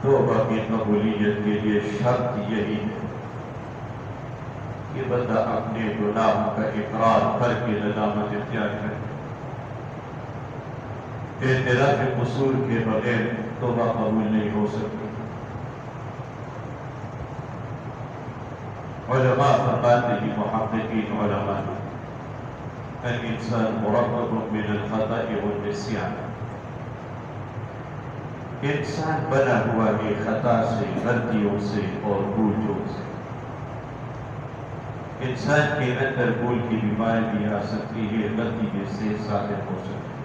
توبہ کی قبولیت کے لیے شرط یہی ہے کہ بندہ اپنے گناہوں کا اقرار کر کے ندامت اختیار کرے۔ اعتراف قصور کے بغیر توبہ قبول نہیں ہو سکتی۔ علماء فرماتے ہیں، محققین علماء، الانسان مرکب من الخطأ والنسیان، انسان بنا ہوا ہے خطا سے، غلطیوں سے اور بھولوں سے۔ انسان کے اندر بھول کی بیماری بھی آ سکتی ہے، غلطی سے ثابت ہو سکتی ہے۔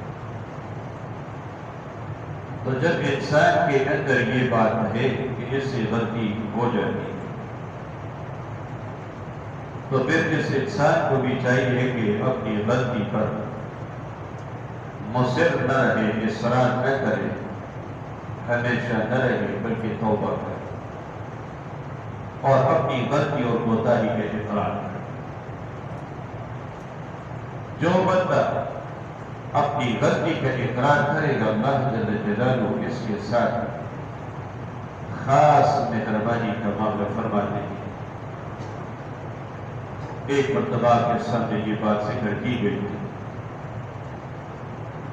تو جب انسان کے اندر یہ بات ہے کہ اس سے غلطی ہو جاتی ہے، تو پھر اس انسان کو بھی چاہیے کہ اپنی غلطی پر مصر نہ رہے، اصرار نہ کرے، ہمیشہ نہ رہے، بلکہ توبہ کرے اور اپنی غلطی اور کوتاہی کے اقرار کرے۔ جو بندہ اپنی غلطی کا اقرار کرے گا، اللہ جل جلالہ اس کے ساتھ خاص مہربانی کا معاملہ فرماتے ہیں۔ ایک مرتبہ کے سامنے یہ بات ذکر کی گئی تھی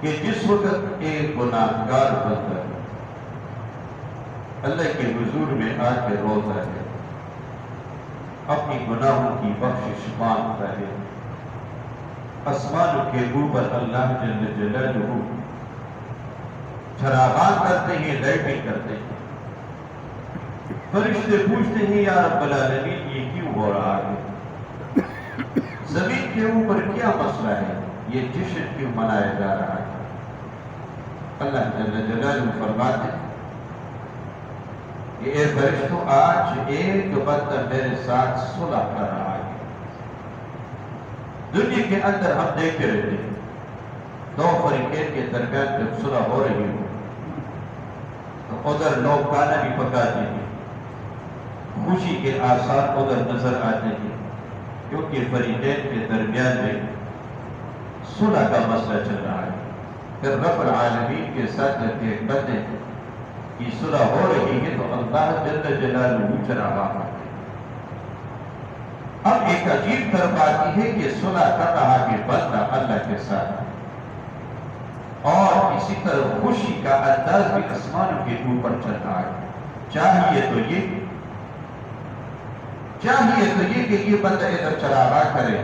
کہ جس وقت ایک گناہگار بندہ اللہ کے حضور میں آ کے روتا ہے، اپنی گناہوں کی بخشش مانگتا ہے، آسمانوں کے اوپر اللہ جل جلالہ چراغاں کرتے ہیں، لائٹیں کرتے ہیں، فرشتے پوچھتے ہیں یا رب العالمین یہ کیوں ہو رہا ہے؟ زمین کے اوپر کیا مسئلہ ہے؟ یہ جشن کیوں منایا جا رہا ہے؟ اللہ جل جلالہ فرماتے ہیں کہ اے فرشتوں، آج ایک بندہ میرے ساتھ صلح کر رہا ہے۔ دنیا کے اندر ہم دیکھتے رہتے ہیں، دو فریقین کے درمیان جب صلح ہو رہی ہو تو ادھر لوگ کھانا بھی پکاتے ہیں، خوشی کے آثار ادھر نظر آتے ہیں، کیونکہ فریقین کے درمیان میں صلح کا مسئلہ چل رہا ہے۔ پھر رب العالمین کے ساتھ جب ایک بندے کی صلح ہو رہی ہے تو اللہ جل جلالہ چراغاں کرتے ہیں۔ اب ایک عجیب طرف آتی ہے کہ صلح کر رہا کہ بندہ اللہ کے ساتھ، اور اسی طرح خوشی کا انداز بھی آسمانوں کے اوپر چل رہا ہے۔ چاہیے تو یہ کہ یہ بندہ ادھر چراغاں کرے،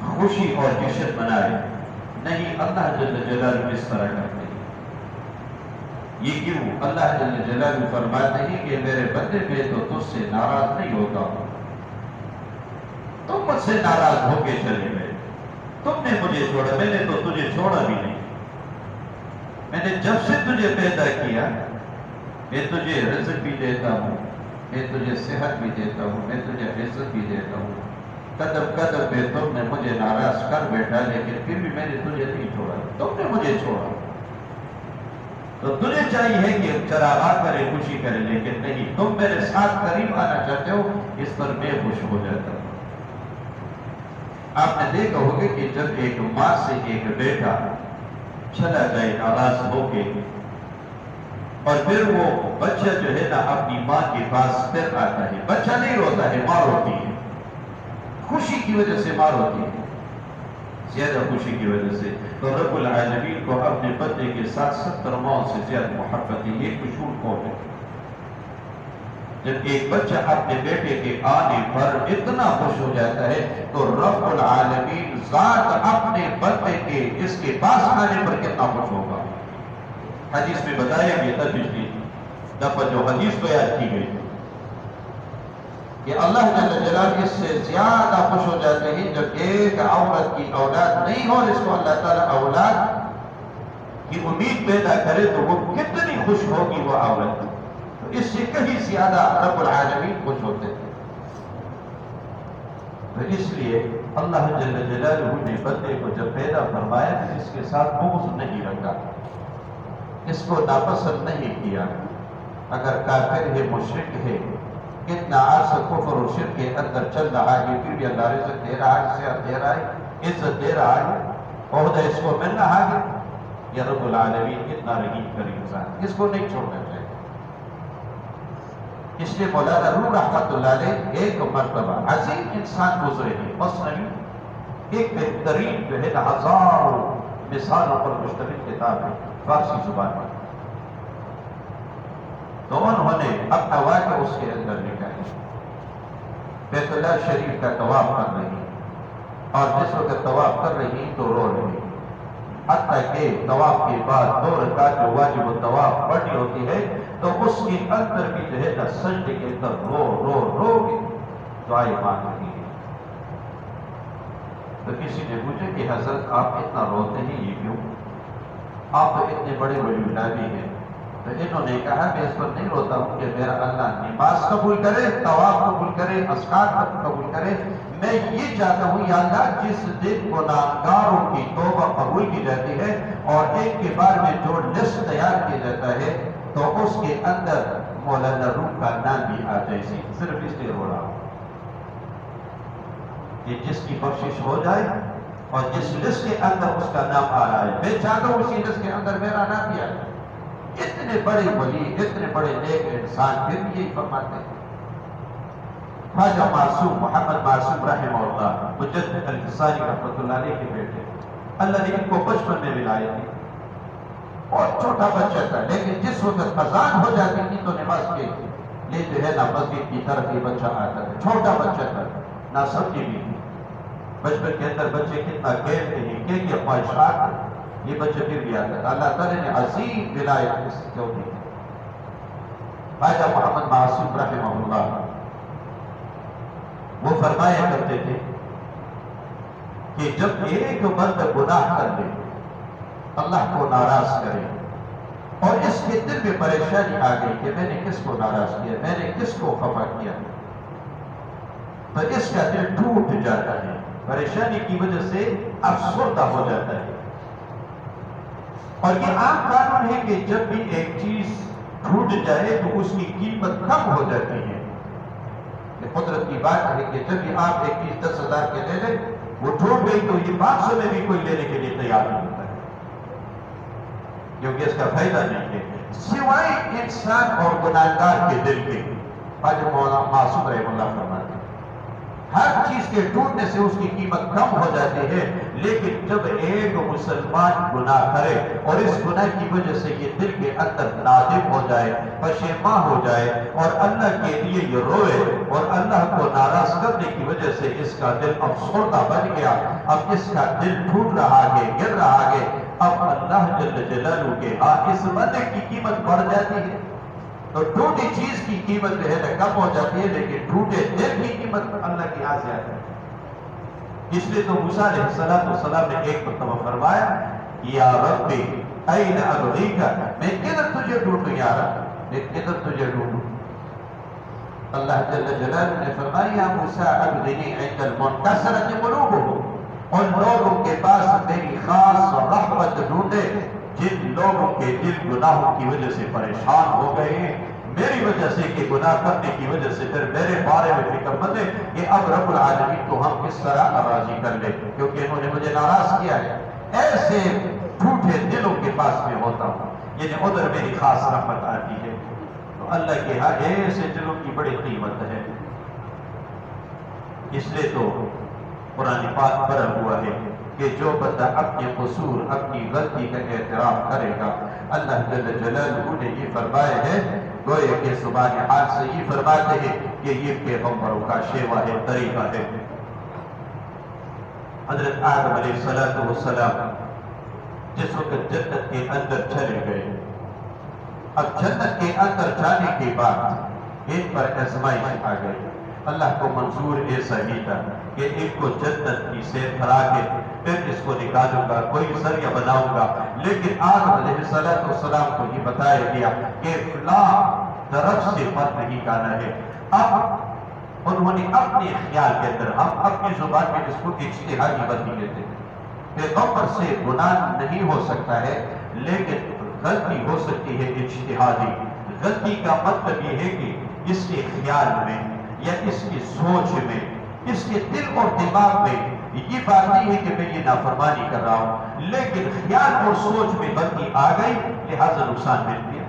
خوشی اور جشن منائے، نہیں، اللہ جل جلالہ اس طرح کرتے ہیں۔ یہ کیوں؟ اللہ جل جلالہ فرماتے ہیں کہ میرے بندے میں تو تجھ سے ناراض نہیں ہوتا ہوں، تم مجھ سے ناراض ہو کے چلے گئے، تم نے مجھے چھوڑا، میں نے تو تجھے چھوڑا بھی نہیں۔ میں نے جب سے تجھے پیدا کیا، میں تجھے رزق بھی دیتا ہوں، میں تجھے صحت بھی دیتا ہوں، میں تجھے عزت بھی دیتا ہوں، قدم قدم پہ تم نے مجھے ناراض کر بیٹھا، لیکن پھر بھی میں نے تجھے نہیں چھوڑا، تم نے مجھے چھوڑا۔ تو تجھے چاہیے کہ چراغاں کرے، خوشی کرے، لیکن نہیں، تم میرے ساتھ قریب آنا چاہتے ہو، اس پر میں خوش ہو جاتا ہوں۔ آپ نے دیکھا ہوگا کہ جب ایک ماں سے ایک بیٹا چلا جائے ناراض ہو کے، اور پھر وہ بچہ جو ہے نا اپنی ماں کے پاس پھر آتا ہے، بچہ نہیں روتا ہے، ماں روتی ہے، خوشی کی وجہ سے ماں روتی ہے، زیادہ خوشی کی وجہ سے۔ تو رب العالمین کو اپنے بندے کے ساتھ 70 ماؤں سے زیادہ محبت ہے۔ یہ خشوع کون ہے؟ جب ایک بچہ اپنے بیٹے کے آنے پر اتنا خوش ہو جاتا ہے تو رب العالمین ذات اپنے بندے کے اس کے پاس آنے پر کتنا خوش ہوگا۔ حدیث میں بتایا گیا تھا پچھلی دفعہ جو حدیث بیان کی گئی کہ اللہ جل جلالہ اس سے زیادہ خوش ہو جاتے ہیں جب ایک عورت کی اولاد نہیں ہو، اس کو اللہ تعالیٰ اولاد کی امید پیدا کرے تو وہ کتنی خوش ہوگی وہ عورت، تو اس سے کہیں زیادہ رب العالمین خوش ہوتے ہیں۔ تو اس لیے اللہ جل جلالہ نے بندے کو جب پیدا فرمایا تو اس کے ساتھ بغض نہیں رکھا، اس کو ناپسند نہیں کیا۔ اگر کافر ہے، مشرک ہے، کتنا عرصہ کفر و شرک کے اندر چل رہا ہے، پھر بھی اللہ رزق دے رہا ہے، صحت دے رہا ہے، عزت دے رہا ہے، عہدہ اس کو مل رہا ہے، یا رب العالمین کتنا رحیم کا انسان، اس کو نہیں چھوڑنا چاہیے۔ اس لیے مولانا روح رحمت اللہ علیہ ایک مرتبہ عظیم انسان گزرے ہیں، مثلاً ایک بہترین جو ہے نا ہزاروں مثالوں پر مشتمل کتاب ہے فارسی زبان میں، تو انہوں نے اپنا واقعہ اس کے اندر لکھا ہے۔ بیت اللہ شریف کا طواف کر رہی اور جس وقت طواف کر رہی تو رو رہی، حتیٰ کہ طواف کے بعد 2 رکعت جو واجب الطواف پڑھنی ہوتی ہے تو اس کے اندر بھی جو ہے نا سجدے کے اندر رو رو رو کے دعائیں مانگ رہی ہے۔ تو کسی نے پوچھا کہ حضرت آپ اتنا روتے ہیں یہ کیوں؟ آپ تو اتنے بڑے ولی اللہ بھی ہیں۔ تو انہوں نے کہا میں اس پر نہیں روتا ہوں کہ میرا اللہ نماز قبول کرے، طواف قبول کرے، اذکار قبول کرے، میں یہ چاہتا ہوں یا اللہ جس دن گناہگاروں کی توبہ قبول کی جاتی ہے اور ایک کے بارے میں جو لسٹ تیار کیا جاتا ہے تو اس کے اندر مولانا روح کا نام بھی آ جائے، صرف اس لیے رو رہا ہوں کہ جس کی بخشش ہو جائے اور جس لسٹ کے اندر اس کا نام آ رہا ہے میں چاہتا ہوں اسی لسٹ کے اندر میرا نام بھی آ جائے۔ اتنے بڑے ولی، اتنے بڑے نیک انسان پھر بھی یہی فرماتے ہیں۔ خواجہ معصوم محمد معصوم رحمہ اللہ مجدد الفسانی رحمۃ اللہ علیہ کے بیٹے، اللہ نے ان کو بچپن میں ولایت دی اور چھوٹا بچہ تھا، لیکن جس وقت اذان ہو جاتی تھی تو نماز کے لیے جو ہے نا مسجد کی طرف یہ بچہ آتا تھا، چھوٹا بچہ تھا، نہ سمجھی بھی تھی۔ بچپن کے اندر بچے کتنا کھیلتے ہیں، کیا خواہشات، یہ بچہ پھر بھی آتا تھا۔ اللہ تعالیٰ نے عظیم ولایت اس کو دی۔ خواجہ محمد معصوم رحمہ اللہ وہ فرمایا کرتے تھے کہ جب ایک بندہ گناہ کر لے، اللہ کو ناراض کرے اور اس کے دل میں پریشانی آ گئی کہ میں نے کس کو ناراض کیا، میں نے کس کو خفا کیا، تو اس کا دل ٹوٹ جاتا ہے، پریشانی کی وجہ سے افسردہ ہو جاتا ہے۔ اور یہ عام قانون ہے کہ جب بھی ایک چیز ٹوٹ جائے تو اس کی قیمت کم ہو جاتی ہے۔ یہ قدرت کی بات ہے کہ جب بھی آپ ایک چیز 10,000 کے لے لیں، وہ ٹوٹ گئی تو یہ 500 میں بھی کوئی لینے کے لیے تیار نہیں ہوتا ہے، کیونکہ اس کا فائدہ نہیں ہے سوائے انسان اور گناہگار کے دل کے۔ خواجہ مولانا معصوم رحمہ اللہ فرماتے ہیں ہر چیز کے ٹوٹنے سے اس کی قیمت کم ہو جاتی ہے، لیکن جب ایک مسلمان گناہ کرے اور اس گناہ کی وجہ سے یہ دل کے اندر نادم ہو جائے، پشیمان ہو جائے اور اللہ کے لیے یہ روئے اور اللہ کو ناراض کرنے کی وجہ سے اس کا دل افسردہ بن گیا، اب اس کا دل ٹوٹ رہا ہے، گر رہا ہے، اب اللہ جل جلالہ کے ہاں اس بندے کی قیمت بڑھ جاتی ہے۔ تو ٹوٹی چیز کی قیمت جو ہے نا کم ہو جاتی ہے، لیکن ٹوٹے دل کی قیمت اللہ کی یہاں سے آتی ہے۔ اس لیے تو موسیٰ علیہ السلام نے ایک مرتبہ فرمایا یا ربی این ابغیک، میں کدھر تجھے ڈھونڈوں یا رب، میں کدھر تجھے ڈھونڈوں؟ اللہ جل جلالہ نے فرمایا یا موسیٰ ابغنی عند المنکسرۃ قلوبہم، ان لوگوں کے پاس میری خاص رحمت ڈھونڈے جن لوگوں کے دل گناہوں کی وجہ سے پریشان ہو گئے ہیں، میری وجہ سے کہ گناہ کرنے کی وجہ سے پھر میرے بارے میں فکر مند ہے کہ اب رب العالمین تو ہم کس طرح راضی کر لیں کیونکہ انہوں نے مجھے ناراض کیا ہے۔ ایسے ٹوٹے دلوں کے پاس میں ہوتا ہوں، یعنی ادھر میری خاص رحمت آتی ہے۔ تو اللہ کے ہاں ایسے دلوں کی بڑی قیمت ہے۔ اس لیے تو قرآن پاک پڑھا ہوا ہے کہ جو بندہ اپنے قصور، اپنی غلطی کا اعتراف کرے گا، اللہ جل جلالہ نے یہ فرمایا ہے، گویا کہ زبان حال سے یہ فرماتے ہیں کہ یہ پیغمبروں کا شیوا ہے، طریقہ ہے۔ حضرت آدم علیہ السلام جس وقت جنت کے اندر چلے گئے، اب جنت کے اندر جانے کے بعد ان پر آزمائش آ گئی۔ اللہ کو منظور ایسا ہی تھا کہ ان کو جنت کی سیر کرا کے پھر اس کو نکالوں گا، کوئی ذریعہ بناؤں گا، لیکن آدم علیہ السلام کو یہ بتایا گیا کہ فلاں درخت سے پھل نہیں کھانا ہے۔ اب انہوں نے اپنے خیال کے اندر، ہم اپنی زبان میں اس کو اجتہادی بندی کہتے ہیں، پیغمبر سے گناہ نہیں ہو سکتا ہے لیکن غلطی ہو سکتی ہے اجتہادی۔ غلطی کا مطلب یہ ہے کہ اس کے خیال میں یا اس کی سوچ میں، اس کے دل اور دماغ میں یہ بات نہیں ہے کہ میں یہ نافرمانی کر رہا ہوں، لیکن خیال اور سوچ میں غلطی آ گئی لہذا نقصان مل گیا۔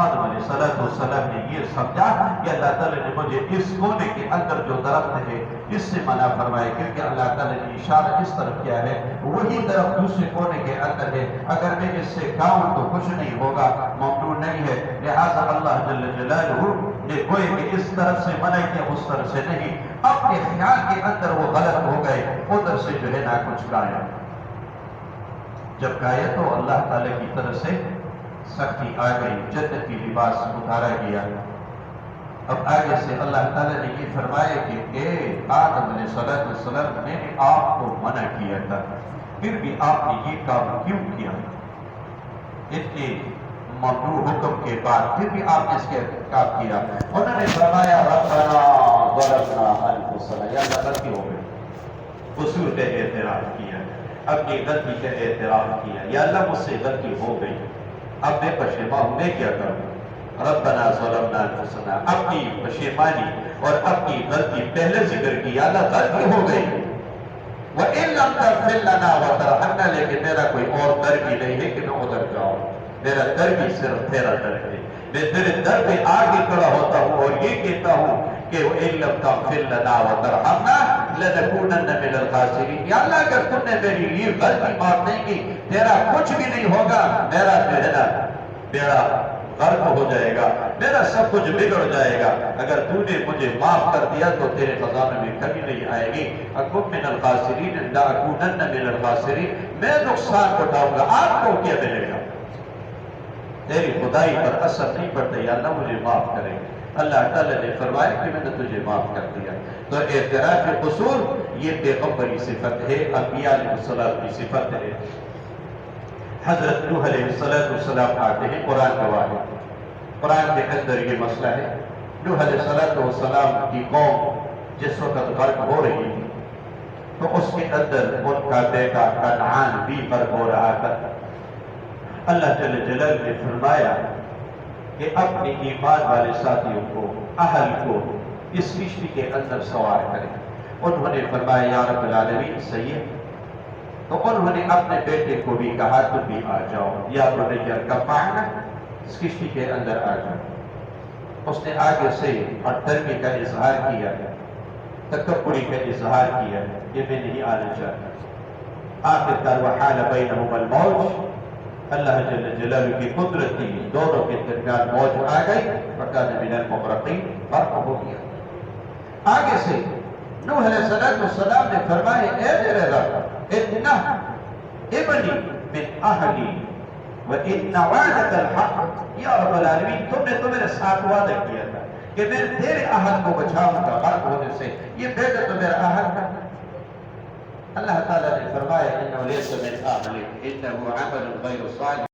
آدم علیہ السلام نے یہ سمجھا کہ اللہ تعالیٰ نے مجھے اس کونے کے اندر جو درخت ہے اس سے منع فرمائے، کیونکہ اللہ تعالیٰ نے اشارہ اس طرف کیا ہے وہی درخت دوسرے کونے کے اندر ہے، اگر میں اس سے کھاؤں تو کچھ نہیں ہوگا، ممنوع نہیں ہے۔ لہٰذا اللہ جل جلالہ نے گوئے کہ اس طرف سے منع کیا، اس طرف سے نہیں، اپنے خیال کے اندر وہ غلط ہو گئے، ادھر سے جو ہے نہ کچھ کھایا۔ جب کھایا تو اللہ تعالیٰ کی طرف سے سختی آ گئی، جنت کی لباس اتارا گیا۔ اب آگے سے اللہ تعالیٰ نے یہ فرمایا کہ اے آدم علیہ السلام، میں نے آپ کو منع کیا تھا، پھر بھی آپ نے یہ کام کیوں کیا؟ اتنے ممنوع حکم کے بعد پھر بھی آپ نے اس کے کام کیا۔ انہوں نے فرمایا ربنا ظلمنا انفسنا، یا اللہ غلطی ہو گئی، قصور کا اعتراف کیا، اپنی غلطی کا اعتراف کیا، یا اللہ مجھ سے غلطی ہو گئی، اب میں پشیمان ہوں، میں کیا کروں؟ ربنا ظلمنا انفسنا، اپنی پشیمانی اور اپنی غلطی پہلے ذکر کی، یا اللہ غلطی ہو گئی، وَإِن لَمْ تَغْفِرْ لَنَا وَتَرْحَمْنَا، لیکن میرا کوئی اور در بھی نہیں ہے کہ میں ادھر جاؤں، میرا در بھی صرف تیرا در ہے، میں تیرے در پہ آگے کھڑا ہوتا ہوں اور یہ کہتا ہوں کہ وَإِن لَمْ تَغْفِرْ لَنَا وَتَرْحَمْنَا لَنَكُونَنَّ مِنَ الْخَاسِرِينَ، یا اللہ اگر تم نے میری لیے غلطی معاف نہیں کی، تیرا کچھ بھی نہیں ہوگا، میرا جو ہے نا بیڑا غرق ہو جائے گا، میرا سب کچھ بگڑ جائے گا، اگر تو نے مجھے معاف کر دیا تو تیرے خزانے میں کمی نہیں آئے گی، اکن من الخاسرین لا اکونن من الخاسرین، میں نقصان اٹھاؤں گا، آپ کو کیا ملے گا؟ تیری خدائی پر اثر نہیں پڑتا، یا اللہ مجھے معاف کرے۔ اللہ تعالیٰ نے فرمایا کہ میں نے تجھے معاف کر دیا۔ تو اعتراف قصور یہ پیغمبری صفت ہے، انبیاء علیہ السلام کی صفت ہے۔ حضرت نوح علیہ السلام آتے ہیں، قرآن گواہ ہے، قرآن کے اندر یہ مسئلہ ہے۔ نوح علیہ السلام کی قوم جس وقت غرق ہو رہی تھی تو اس کے اندر ان کا بیٹا کنعان بھی غرق ہو رہا تھا۔ اللہ جل جلالہ نے فرمایا کہ اپنے ایمان والے ساتھیوں کو، اہل کو اس کشتی کے اندر سوار کریں۔ انہوں نے فرمایا یا رب العالمین صحیح ہے، تو انہوں نے اپنے بیٹے کو بھی کہا تم بھی آ جاؤ، یا بنی ارکب معنا، اس کشتی کے اندر آ جاؤ۔ اس نے آگے سے ہٹدرمی کا اظہار کیا، تکبری کا اظہار کیا کہ میں نہیں آنا چاہتا۔ آخرکار وحال بینہم الموج، اللہ جل جلالہ کی قدرت تھی، دونوں کے درمیان موج آ گئی، فکان من المغرقین، غرق ہو گیا۔ آگے سے نوح علیہ السلام نے فرمایا اے میرے رب، اتنا ابنی من اہلی وَإِنَّ وَعْدَكَ الْحَقِّ، یا رب العالمین تم نے تو میرے ساتھ وعدہ کیا تھا کہ میں تیرے اہل کو بچاؤں گا غرق ہونے سے، یہ بیٹا تو میرا اہل کا۔ اللہ تعالیٰ نے فرمایا اِنَّهُ لَيْسَ مِنْ أَهْلِكَ إِنَّهُ عَمَلٌ غَيْرُ صَالِحٍ